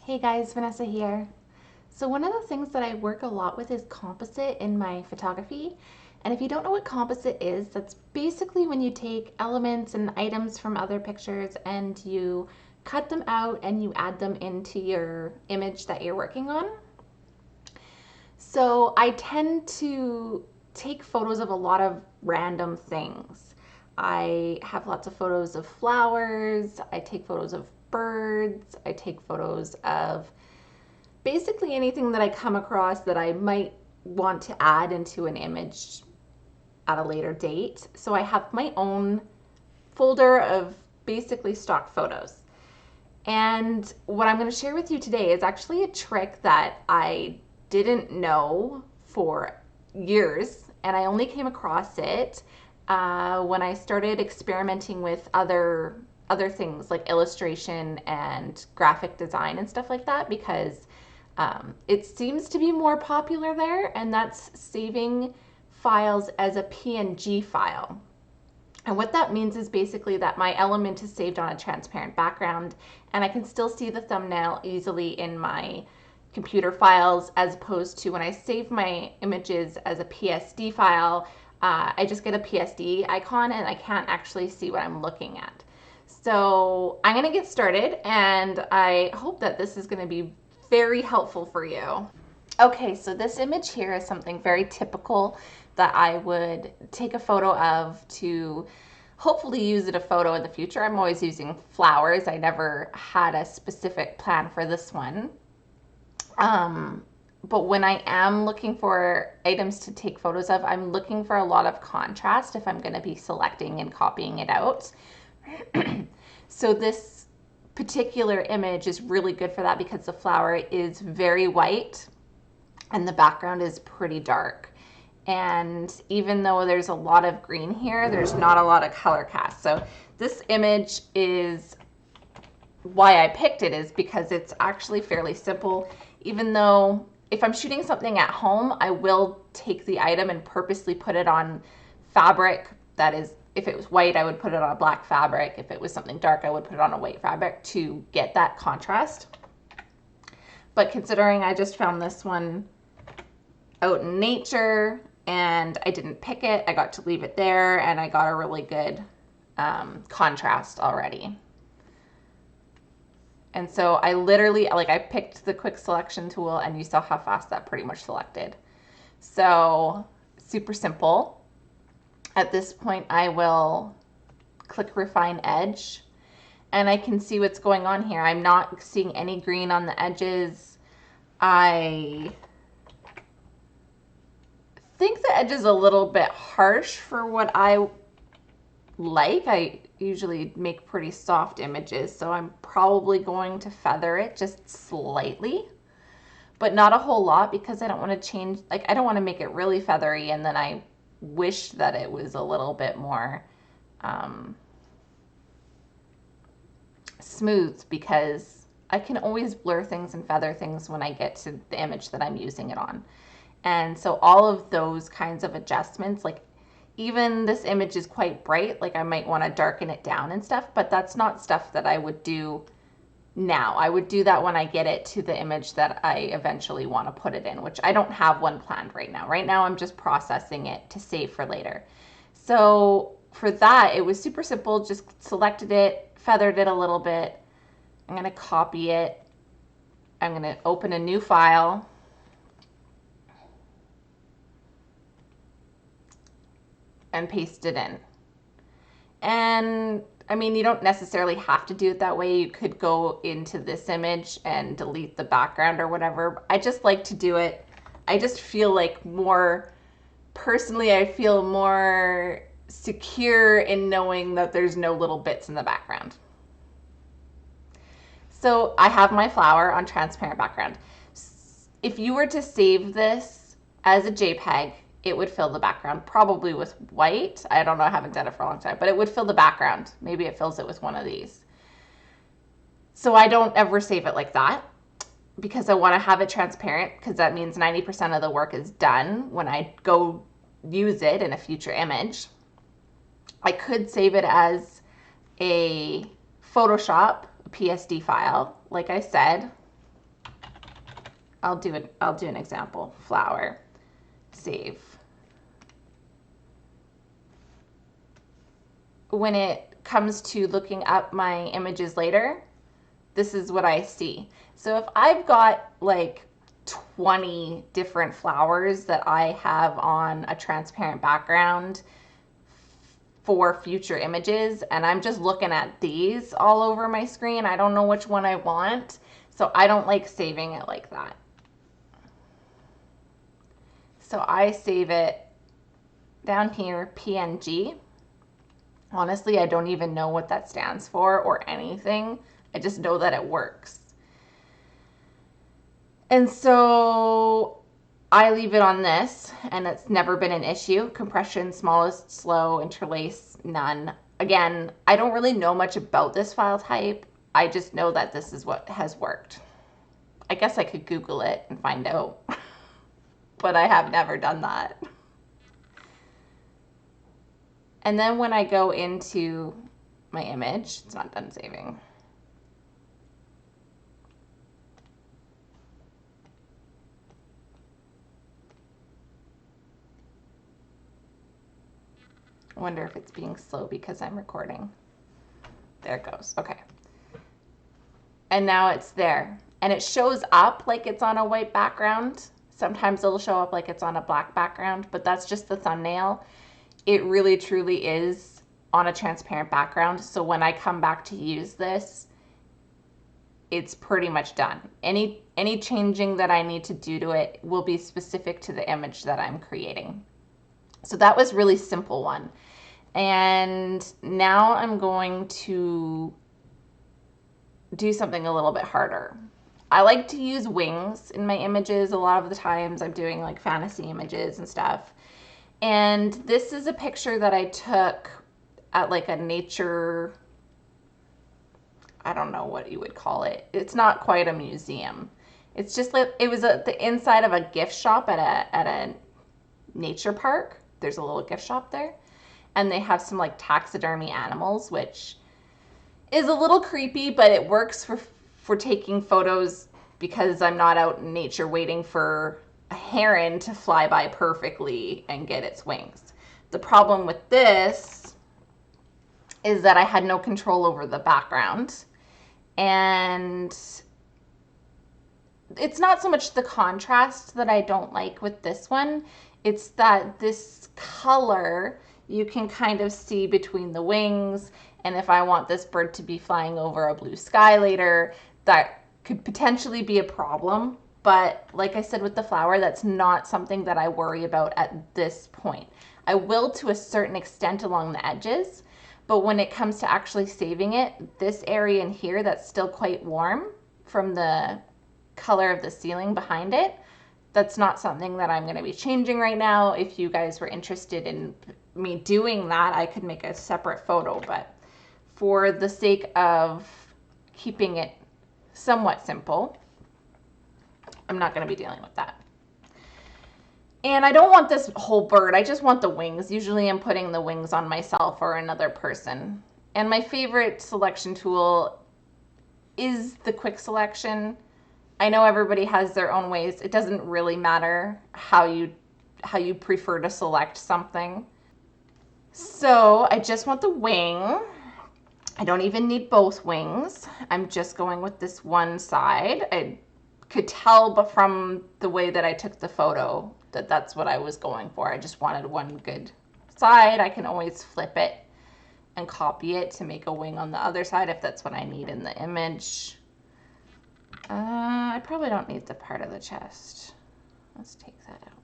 Hey guys, Vanessa here. So one of the things that I work a lot with is composite in my photography. And if you don't know what composite is, that's basically when you take elements and items from other pictures and you cut them out and you add them into your image that you're working on. So I tend to take photos of a lot of random things. I have lots of photos of flowers, I take photos of birds, I take photos of basically anything that I come across that I might want to add into an image at a later date. So I have my own folder of basically stock photos. And what I'm going to share with you today is actually a trick that I didn't know for years, and I only came across it when I started experimenting with other things like illustration and graphic design and stuff like that, because it seems to be more popular there, and that's saving files as a PNG file. And what that means is basically that my element is saved on a transparent background and I can still see the thumbnail easily in my computer files, as opposed to when I save my images as a PSD file, I just get a PSD icon and I can't actually see what I'm looking at. So I'm gonna get started and I hope that this is gonna be very helpful for you. Okay, so this image here is something very typical that I would take a photo of to hopefully use it a photo in the future. I'm always using flowers. I never had a specific plan for this one. But when I am looking for items to take photos of, I'm looking for a lot of contrast if I'm going to be selecting and copying it out. So this particular image is really good for that because the flower is very white and the background is pretty dark. And even though there's a lot of green here, there's not a lot of color cast. So this image is why I picked it, is because it's actually fairly simple. Even though if I'm shooting something at home, I will take the item and purposely put it on fabric that is, if it was white, I would put it on a black fabric. If it was something dark, I would put it on a white fabric to get that contrast. But considering I just found this one out in nature and I didn't pick it, I got to leave it there and I got a really good contrast already. And so I literally, like, I picked the quick selection tool and you saw how fast that pretty much selected. So super simple. At this point, I will click Refine Edge and I can see what's going on here. I'm not seeing any green on the edges. I think the edge is a little bit harsh for what I like. I usually make pretty soft images, so I'm probably going to feather it just slightly, but not a whole lot, because I don't want to change, like, I don't want to make it really feathery and then I wish that it was a little bit more smooth, because I can always blur things and feather things when I get to the image that I'm using it on. And so all of those kinds of adjustments, like even this image is quite bright, like I might want to darken it down and stuff, but that's not stuff that I would do now. I would do that when I get it to the image that I eventually want to put it in, which I don't have one planned right now. Right now I'm just processing it to save for later. So for that, it was super simple. Just selected it, feathered it a little bit. I'm going to copy it. I'm going to open a new file. And paste it in. And I mean, you don't necessarily have to do it that way. You could go into this image and delete the background or whatever. I just like to do it. I just feel like more, personally, I feel more secure in knowing that there's no little bits in the background. So I have my flower on transparent background. If you were to save this as a JPEG, it would fill the background, probably with white. I don't know, I haven't done it for a long time, but it would fill the background. Maybe it fills it with one of these. So I don't ever save it like that, because I want to have it transparent, because that means 90% of the work is done when I go use it in a future image. I could save it as a Photoshop PSD file, like I said, I'll do an example. Flower, save. When it comes to looking up my images later, this is what I see. So if I've got like 20 different flowers that I have on a transparent background for future images, and I'm just looking at these all over my screen, I don't know which one I want, so I don't like saving it like that. So I save it down here, PNG. Honestly, I don't even know what that stands for or anything. I just know that it works. And so I leave it on this, and it's never been an issue. Compression, smallest, slow, interlace, none. Again, I don't really know much about this file type. I just know that this is what has worked. I guess I could Google it and find out, but I have never done that. And then when I go into my image, it's not done saving. I wonder if it's being slow because I'm recording. There it goes. Okay. And now it's there. And it shows up like it's on a white background. Sometimes it'll show up like it's on a black background, but that's just the thumbnail. It really truly is on a transparent background. So when I come back to use this, it's pretty much done. Any changing that I need to do to it will be specific to the image that I'm creating. So that was really simple one. And now I'm going to do something a little bit harder. I like to use wings in my images. A lot of the times I'm doing like fantasy images and stuff. And this is a picture that I took at like a nature, I don't know what you would call it. It's not quite a museum. It's just like, it was the inside of a gift shop at a nature park. There's a little gift shop there. And they have some like taxidermy animals, which is a little creepy, but it works for taking photos because I'm not out in nature waiting for a heron to fly by perfectly and get its wings. The problem with this is that I had no control over the background, and it's not so much the contrast that I don't like with this one. It's that this color you can kind of see between the wings, and if I want this bird to be flying over a blue sky later, that could potentially be a problem. But like I said with the flower, that's not something that I worry about at this point. I will to a certain extent along the edges, but when it comes to actually saving it, this area in here that's still quite warm from the color of the ceiling behind it, that's not something that I'm going to be changing right now. If you guys were interested in me doing that, I could make a separate photo, but for the sake of keeping it somewhat simple, I'm not going to be dealing with that. And I don't want this whole bird, I just want the wings. Usually I'm putting the wings on myself or another person. And my favorite selection tool is the quick selection. I know everybody has their own ways. It doesn't really matter how you prefer to select something. So I just want the wing. I don't even need both wings. I'm just going with this one side. I could tell but from the way that I took the photo that that's what I was going for. I just wanted one good side. I can always flip it and copy it to make a wing on the other side if that's what I need in the image. I probably don't need the part of the chest. Let's take that out.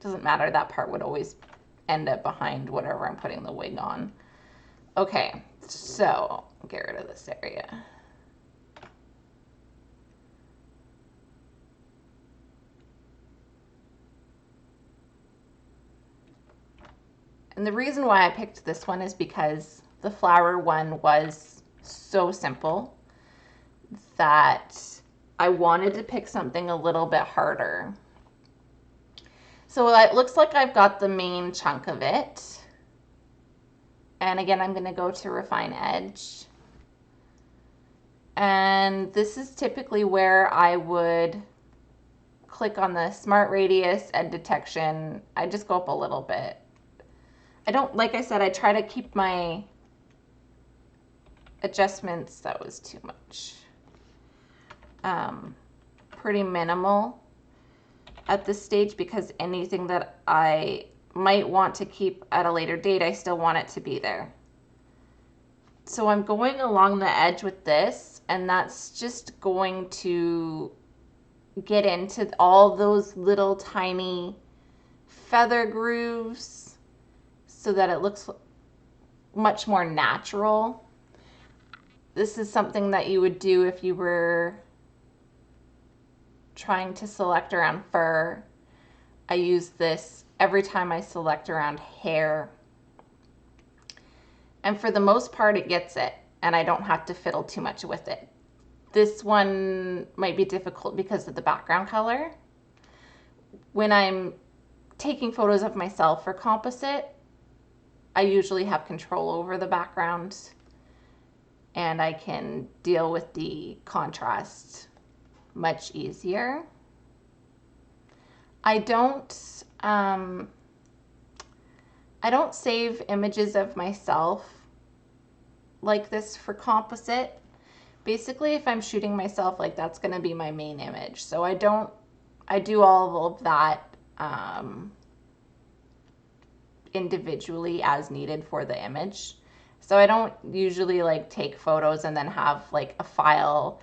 Doesn't matter, that part would always end up behind whatever I'm putting the wig on. Okay, so get rid of this area. And the reason why I picked this one is because the flower one was so simple that I wanted to pick something a little bit harder. So it looks like I've got the main chunk of it. And again, I'm going to go to Refine Edge. And this is typically where I would click on the smart radius and detection, I just go up a little bit. I don't, like I said, I try to keep my adjustments, that was too much, pretty minimal at this stage, because anything that I might want to keep at a later date, I still want it to be there. So I'm going along the edge with this, and that's just going to get into all those little tiny feather grooves so that it looks much more natural. This is something that you would do if you were trying to select around fur. I use this every time I select around hair. And for the most part, it gets it, and I don't have to fiddle too much with it. This one might be difficult because of the background color. When I'm taking photos of myself for composite, I usually have control over the background, and I can deal with the contrast much easier. I don't save images of myself like this for composite. Basically, if I'm shooting myself, like, that's going to be my main image. So I do all of that individually as needed for the image. So I don't usually like take photos and then have like a file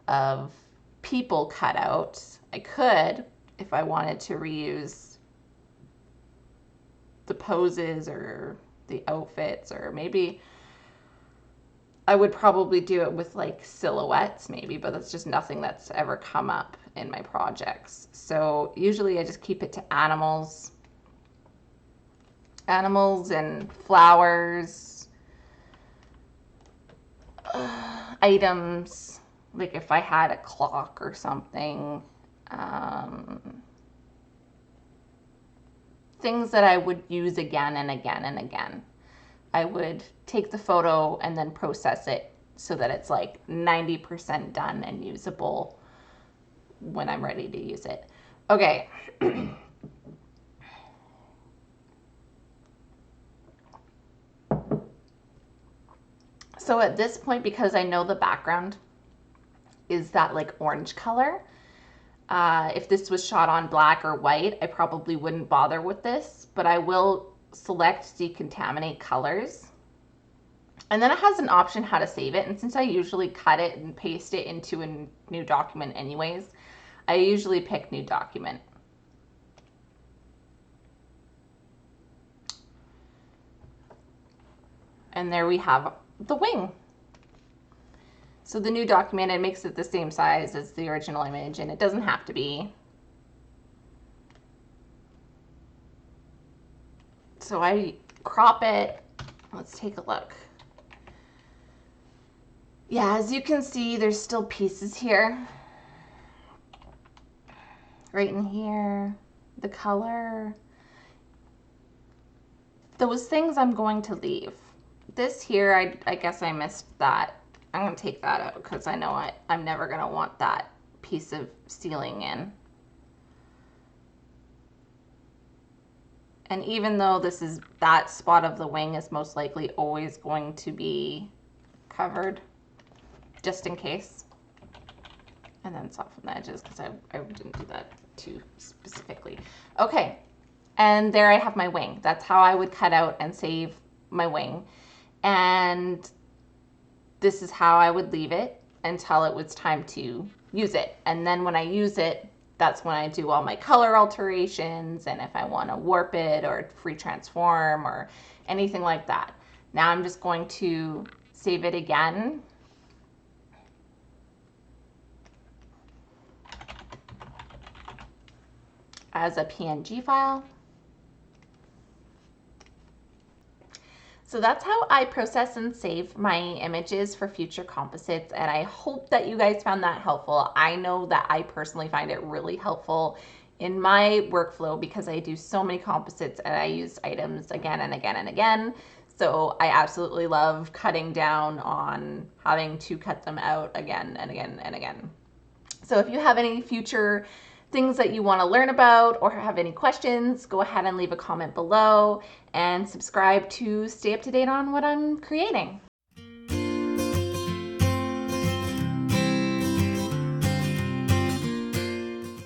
of people cut out. I could if I wanted to reuse the poses or the outfits, or maybe I would probably do it with like silhouettes maybe, but that's just nothing that's ever come up in my projects. So usually I just keep it to animals and flowers, items, like if I had a clock or something, things that I would use again and again and again. I would take the photo and then process it so that it's like 90% done and usable when I'm ready to use it. Okay. So at this point, because I know the background is that like orange color, if this was shot on black or white, I probably wouldn't bother with this, but I will select Decontaminate Colors. And then it has an option how to save it. And since I usually cut it and paste it into a new document anyways, I usually pick New Document. And there we have the wing. So the new document, it makes it the same size as the original image, and it doesn't have to be. So I crop it. Let's take a look. Yeah, as you can see, there's still pieces here. Right in here, the color. Those things I'm going to leave. This here, I guess I missed that. I'm going to take that out because I know I'm never going to want that piece of ceiling in. And even though this is, that spot of the wing is most likely always going to be covered, just in case. And then soften the edges because I didn't do that too specifically. Okay, and there I have my wing. That's how I would cut out and save my wing. And this is how I would leave it until it was time to use it. And then when I use it, that's when I do all my color alterations, and if I want to warp it or free transform or anything like that. Now I'm just going to save it again. As a PNG file. So that's how I process and save my images for future composites, and I hope that you guys found that helpful. I know that I personally find it really helpful in my workflow because I do so many composites and I use items again and again and again. So I absolutely love cutting down on having to cut them out again and again and again. So if you have any future things that you want to learn about or have any questions, go ahead and leave a comment below and subscribe to stay up to date on what I'm creating.